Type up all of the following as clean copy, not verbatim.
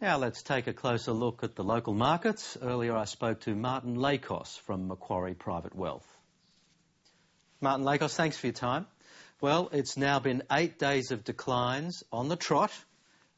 Now let's take a closer look at the local markets. Earlier I spoke to Martin Lakos from Macquarie Private Wealth. Martin Lakos, thanks for your time. Well, it's now been 8 days of declines on the trot,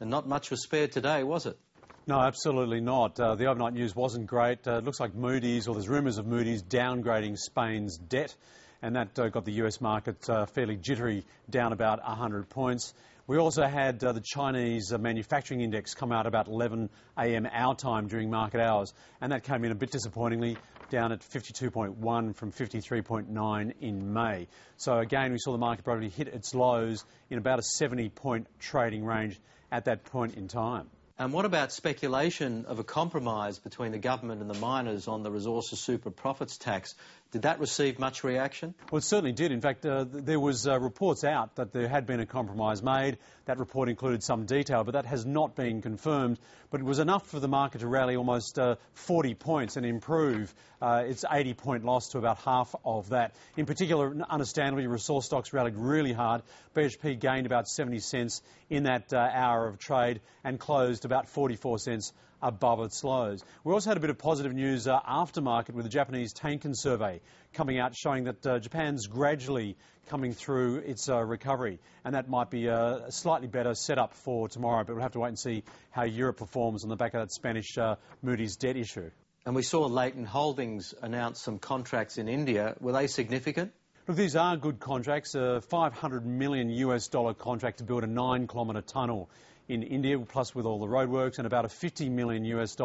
and not much was spared today, was it? No, absolutely not. The overnight news wasn't great. It looks like Moody's, or there's rumours of Moody's downgrading Spain's debt, and that got the US market fairly jittery, down about 100 points. We also had the Chinese manufacturing index come out about 11 a.m. our time during market hours, and that came in a bit disappointingly, down at 52.1 from 53.9 in May. So again, we saw the market probably hit its lows in about a 70-point trading range at that point in time. And what about speculation of a compromise between the government and the miners on the resources super profits tax? Did that receive much reaction? Well, it certainly did. In fact, there was reports out that there had been a compromise made. That report included some detail, but that has not been confirmed. But it was enough for the market to rally almost 40 points and improve its 80-point loss to about half of that. In particular, understandably, resource stocks rallied really hard. BHP gained about 70 cents in that hour of trade and closed about 44 cents above its lows. We also had a bit of positive news after market with the Japanese Tankan survey coming out showing that Japan's gradually coming through its recovery, and that might be a slightly better setup for tomorrow, but we'll have to wait and see how Europe performs on the back of that Spanish Moody's debt issue. And we saw Leighton Holdings announce some contracts in India. Were they significant? Look, these are good contracts. A $500 million US contract to build a 9-kilometre tunnel in India, plus with all the roadworks, and about a $50 million US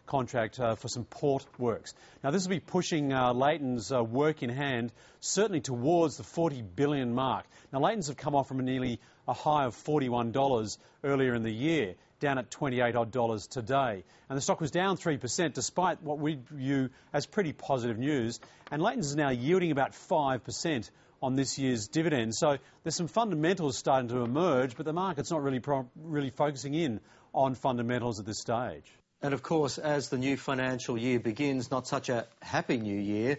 contract for some port works. Now, this will be pushing Leighton's work in hand certainly towards the $40 billion mark. Now, Leighton's have come off from a high of $41 earlier in the year, down at $28 odd today. And the stock was down 3% despite what we view as pretty positive news. And Leighton's is now yielding about 5% on this year's dividends. So there's some fundamentals starting to emerge, but the market's not really focusing in on fundamentals at this stage. And of course, as the new financial year begins, not such a happy new year,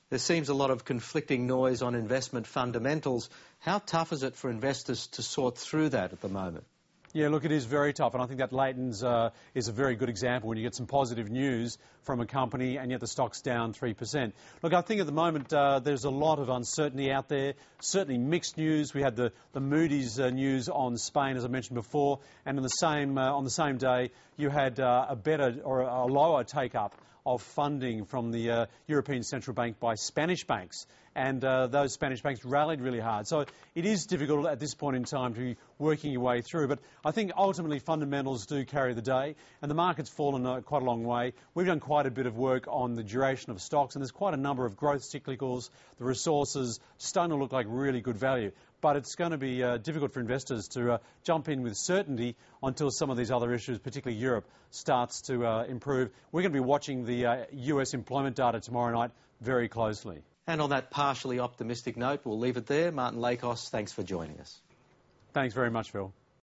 there seems a lot of conflicting noise on investment fundamentals. How tough is it for investors to sort through that at the moment? Yeah, look, it is very tough, and I think that Leighton's is a very good example when you get some positive news from a company and yet the stock's down 3%. Look, I think at the moment there's a lot of uncertainty out there, certainly mixed news. We had the Moody's news on Spain, as I mentioned before, and on the same day you had a better or a lower take-up of funding from the European Central Bank by Spanish banks, and those Spanish banks rallied really hard. So it is difficult at this point in time to be working your way through, but I think ultimately fundamentals do carry the day, and the market's fallen quite a long way. We've done quite a bit of work on the duration of stocks, and there's quite a number of growth cyclicals. The resources starting to look like really good value, but it's going to be difficult for investors to jump in with certainty until some of these other issues, particularly Europe, starts to improve. We're going to be watching the US employment data tomorrow night very closely. And on that partially optimistic note, we'll leave it there. Martin Lakos, thanks for joining us. Thanks very much, Phil.